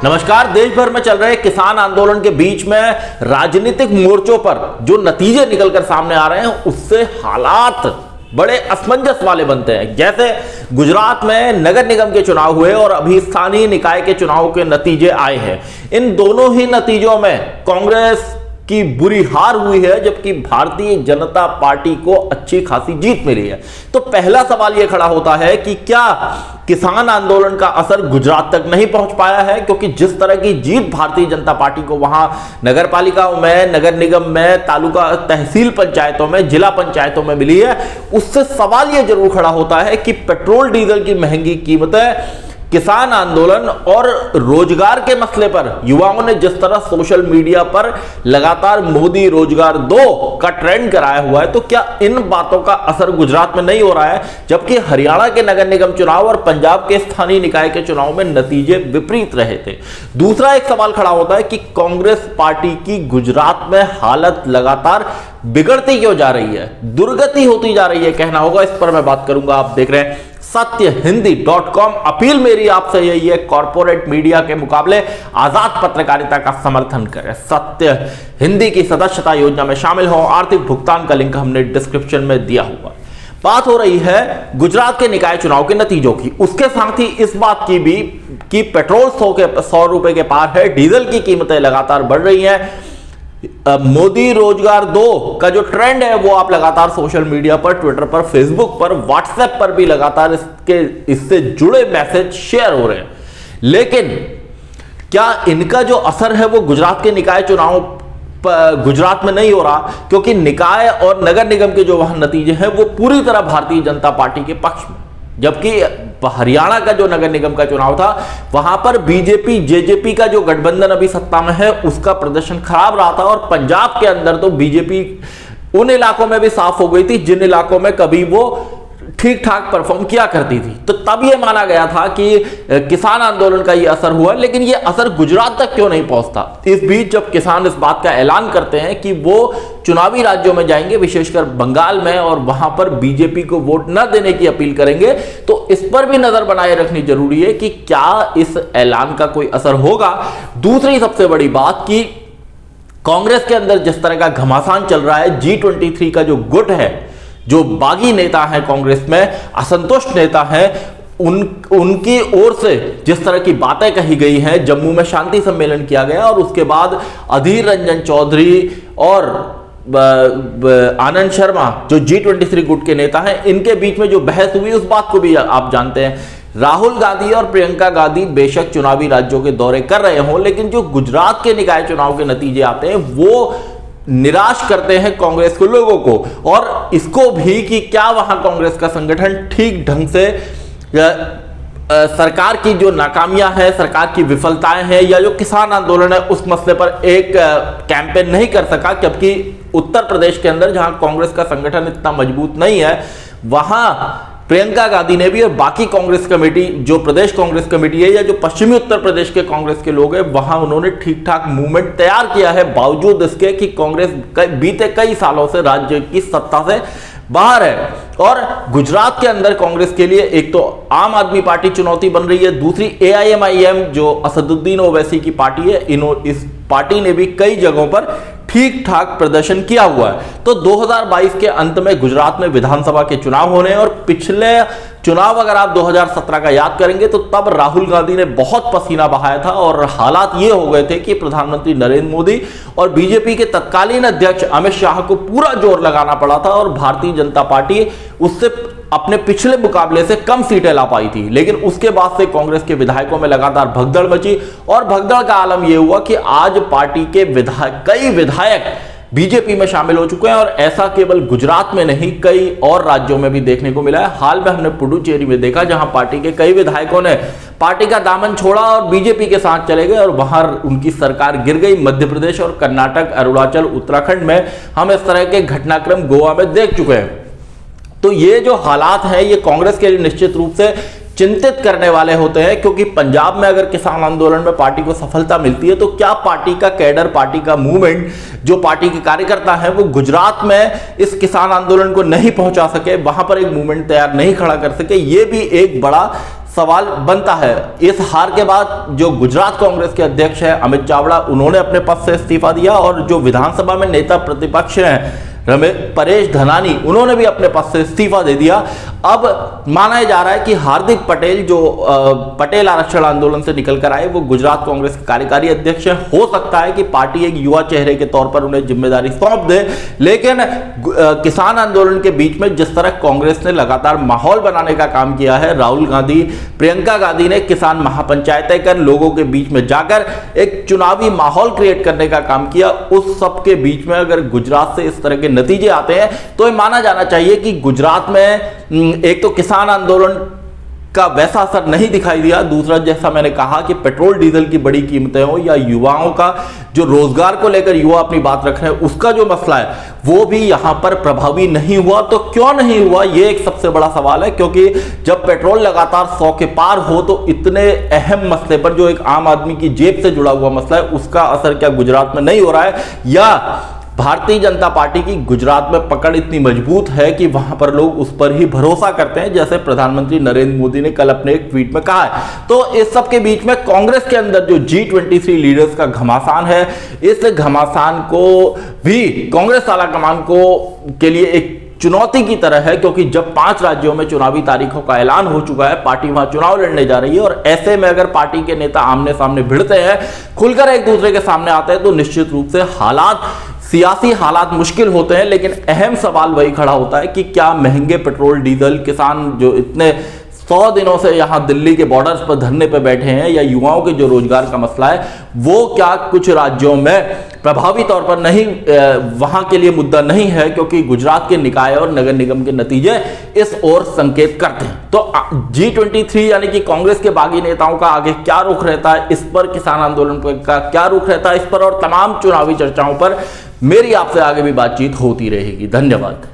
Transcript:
नमस्कार। देश भर में चल रहे किसान आंदोलन के बीच में राजनीतिक मोर्चों पर जो नतीजे निकलकर सामने आ रहे हैं उससे हालात बड़े असमंजस वाले बनते हैं। जैसे गुजरात में नगर निगम के चुनाव हुए और अभी स्थानीय निकाय के चुनाव के नतीजे आए हैं। इन दोनों ही नतीजों में कांग्रेस की बुरी हार हुई है, जबकि भारतीय जनता पार्टी को अच्छी खासी जीत मिली है। तो पहला सवाल यह खड़ा होता है कि क्या किसान आंदोलन का असर गुजरात तक नहीं पहुंच पाया है, क्योंकि जिस तरह की जीत भारतीय जनता पार्टी को वहां नगर पालिकाओं में, नगर निगम में, तालुका तहसील पंचायतों में, जिला पंचायतों में मिली है, उससे सवाल यह जरूर खड़ा होता है कि पेट्रोल डीजल की महंगी कीमतें, किसान आंदोलन और रोजगार के मसले पर युवाओं ने जिस तरह सोशल मीडिया पर लगातार मोदी रोजगार 2 का ट्रेंड कराया हुआ है, तो क्या इन बातों का असर गुजरात में नहीं हो रहा है, जबकि हरियाणा के नगर निगम चुनाव और पंजाब के स्थानीय निकाय के चुनाव में नतीजे विपरीत रहे थे। दूसरा एक सवाल खड़ा होता है कि कांग्रेस पार्टी की गुजरात में हालत लगातार बिगड़ती क्यों जा रही है, दुर्गति होती जा रही है कहना होगा। इस पर मैं बात करूंगा। आप देख रहे हैं सत्यहिंदी.com। अपील मेरी आपसे यही है, कॉर्पोरेट मीडिया के मुकाबले आजाद पत्रकारिता का समर्थन करें। सत्य हिंदी की सदस्यता योजना में शामिल हो। आर्थिक भुगतान का लिंक हमने डिस्क्रिप्शन में दिया हुआ। बात हो रही है गुजरात के निकाय चुनाव के नतीजों की, उसके साथ ही इस बात की भी कि पेट्रोल 100 रुपए के पार है, डीजल की कीमतें लगातार बढ़ रही हैं। मोदी रोजगार 2 का जो ट्रेंड है वो आप लगातार सोशल मीडिया पर, ट्विटर पर, फेसबुक पर, व्हाट्सएप पर भी लगातार इससे जुड़े मैसेज शेयर हो रहे हैं। लेकिन क्या इनका जो असर है वो गुजरात के निकाय चुनाव गुजरात में नहीं हो रहा, क्योंकि निकाय और नगर निगम के जो वहां नतीजे हैं वो पूरी तरह भारतीय जनता पार्टी के पक्ष में, जबकि हरियाणा का जो नगर निगम का चुनाव था वहां पर बीजेपी जेजेपी का जो गठबंधन अभी सत्ता में है उसका प्रदर्शन खराब रहा था। और पंजाब के अंदर तो बीजेपी उन इलाकों में भी साफ हो गई थी जिन इलाकों में कभी वो ठीक ठाक परफॉर्म किया करती थी। तो तब यह माना गया था कि किसान आंदोलन का यह असर हुआ, लेकिन यह असर गुजरात तक क्यों नहीं पहुंचता। इस बीच जब किसान इस बात का ऐलान करते हैं कि वो चुनावी राज्यों में जाएंगे, विशेषकर बंगाल में, और वहां पर बीजेपी को वोट न देने की अपील करेंगे, तो इस पर भी नजर बनाए रखनी जरूरी है कि क्या इस ऐलान का कोई असर होगा। दूसरी सबसे बड़ी बात कि कांग्रेस के अंदर जिस तरह का घमासान चल रहा है, G23 का जो गुट है, जो बागी नेता हैं कांग्रेस में, असंतुष्ट नेता हैं, उनकी ओर से जिस तरह की बातें कही गई हैं, जम्मू में शांति सम्मेलन किया गया और उसके बाद अधीर रंजन चौधरी और आनंद शर्मा जो G23 गुट के नेता हैं, इनके बीच में जो बहस हुई उस बात को भी आप जानते हैं। राहुल गांधी और प्रियंका गांधी बेशक चुनावी राज्यों के दौरे कर रहे हों, लेकिन जो गुजरात के निकाय चुनाव के नतीजे आते हैं वो निराश करते हैं कांग्रेस के लोगों को, और इसको भी कि क्या वहां कांग्रेस का संगठन ठीक ढंग से सरकार की जो नाकामियां हैं, सरकार की विफलताएं हैं, या जो किसान आंदोलन है उस मसले पर एक कैंपेन नहीं कर सका। जबकि उत्तर प्रदेश के अंदर जहां कांग्रेस का संगठन इतना मजबूत नहीं है, वहां प्रियंका गांधी ने भी और बाकी कांग्रेस कमेटी, जो प्रदेश कांग्रेस कमेटी है या जो पश्चिमी उत्तर प्रदेश के कांग्रेस के लोग हैं, वहां उन्होंने ठीक ठाक मूवमेंट तैयार किया है, बावजूद इसके कि कांग्रेस बीते कई सालों से राज्य की सत्ता से बाहर है। और गुजरात के अंदर कांग्रेस के लिए एक तो आम आदमी पार्टी चुनौती बन रही है, दूसरी AIMIM जो असदुद्दीन ओवैसी की पार्टी है, इस पार्टी ने भी कई जगहों पर ठीक ठाक प्रदर्शन किया हुआ है। तो 2022 के अंत में गुजरात में विधानसभा के चुनाव होने, और पिछले चुनाव अगर आप 2017 का याद करेंगे तो तब राहुल गांधी ने बहुत पसीना बहाया था और हालात ये हो गए थे कि प्रधानमंत्री नरेंद्र मोदी और बीजेपी के तत्कालीन अध्यक्ष अमित शाह को पूरा जोर लगाना पड़ा था, और भारतीय जनता पार्टी उससे अपने पिछले मुकाबले से कम सीटें ला पाई थी। लेकिन उसके बाद से कांग्रेस के विधायकों में लगातार भगदड़ मची, और भगदड़ का आलम यह हुआ कि आज पार्टी के कई विधायक बीजेपी में शामिल हो चुके हैं, और ऐसा केवल गुजरात में नहीं कई और राज्यों में भी देखने को मिला है। हाल में हमने पुडुचेरी में देखा, जहां पार्टी के कई विधायकों ने पार्टी का दामन छोड़ा और बीजेपी के साथ चले गए, और वहां उनकी सरकार गिर गई। मध्य प्रदेश और कर्नाटक, अरुणाचल, उत्तराखंड में हम इस तरह के घटनाक्रम गोवा में देख चुके हैं। तो ये जो हालात हैं ये कांग्रेस के लिए निश्चित रूप से चिंतित करने वाले होते हैं, क्योंकि पंजाब में अगर किसान आंदोलन में पार्टी को सफलता मिलती है तो क्या पार्टी का कैडर, पार्टी का मूवमेंट, जो पार्टी के कार्यकर्ता हैं वो गुजरात में इस किसान आंदोलन को नहीं पहुंचा सके, वहां पर एक मूवमेंट तैयार नहीं खड़ा कर सके। ये भी एक बड़ा सवाल बनता है। इस हार के बाद जो गुजरात कांग्रेस के अध्यक्ष है अमित चावड़ा, उन्होंने अपने पद से इस्तीफा दिया और जो विधानसभा में नेता प्रतिपक्ष हैं परेश धनानी, उन्होंने भी अपने पद से इस्तीफा दे दिया। अब माना जा रहा है कि हार्दिक पटेल जो पटेल आरक्षण आंदोलन से निकलकर आए, वो गुजरात कांग्रेस के कार्यकारी अध्यक्ष हैं। हो सकता है कि पार्टी एक युवा चेहरे के तौर पर उन्हें जिम्मेदारी सौंप दे, लेकिन किसान आंदोलन के बीच में जिस तरह कांग्रेस ने लगातार माहौल बनाने का काम किया है, राहुल गांधी, प्रियंका गांधी ने किसान महापंचायतें कर लोगों के बीच में जाकर एक चुनावी माहौल क्रिएट करने का काम किया, उस सब के बीच में अगर गुजरात से इस तरह के नतीजे आते हैं तो ये माना जाना चाहिए कि गुजरात में एक तो किसान आंदोलन का वैसा असर नहीं दिखाई दिया, दूसरा जैसा मैंने कहा कि पेट्रोल डीजल की बड़ी कीमतें हो या युवाओं का जो रोजगार को लेकर युवा अपनी बात रख रहे हैं उसका जो मसला है वो भी यहां पर प्रभावी नहीं हुआ। तो क्यों नहीं हुआ, ये एक सबसे बड़ा सवाल है, क्योंकि जब पेट्रोल लगातार 100 के पार हो तो इतने अहम मसले पर जो एक आम आदमी की जेब से जुड़ा हुआ मसला है उसका असर क्या गुजरात में नहीं हो रहा है, या भारतीय जनता पार्टी की गुजरात में पकड़ इतनी मजबूत है कि वहां पर लोग उस पर ही भरोसा करते हैं, जैसे प्रधानमंत्री नरेंद्र मोदी ने कल अपने एक ट्वीट में कहा है। तो इस सब के बीच में कांग्रेस के अंदर जो G23 लीडर्स का घमासान है, इस घमासान को भी कांग्रेस आला कमान को के लिए एक चुनौती की तरह है, क्योंकि जब 5 राज्यों में चुनावी तारीखों का ऐलान हो चुका है, पार्टी वहां चुनाव लड़ने जा रही है, और ऐसे में अगर पार्टी के नेता आमने सामने भिड़ते हैं, खुलकर एक दूसरे के सामने आते हैं, तो निश्चित रूप से सियासी हालात मुश्किल होते हैं। लेकिन अहम सवाल वही खड़ा होता है कि क्या महंगे पेट्रोल डीजल, किसान जो इतने 100 दिनों से यहां दिल्ली के बॉर्डर्स पर धरने पर बैठे हैं, या युवाओं के जो रोजगार का मसला है वो क्या कुछ राज्यों में प्रभावी तौर पर नहीं, वहां के लिए मुद्दा नहीं है, क्योंकि गुजरात के निकाय और नगर निगम के नतीजे इस ओर संकेत करते हैं। तो G23 यानी कि कांग्रेस के बागी नेताओं का आगे क्या रुख रहता है इस पर, किसान आंदोलन का क्या रुख रहता है इस पर, और तमाम चुनावी चर्चाओं पर मेरी आपसे आगे भी बातचीत होती रहेगी। धन्यवाद।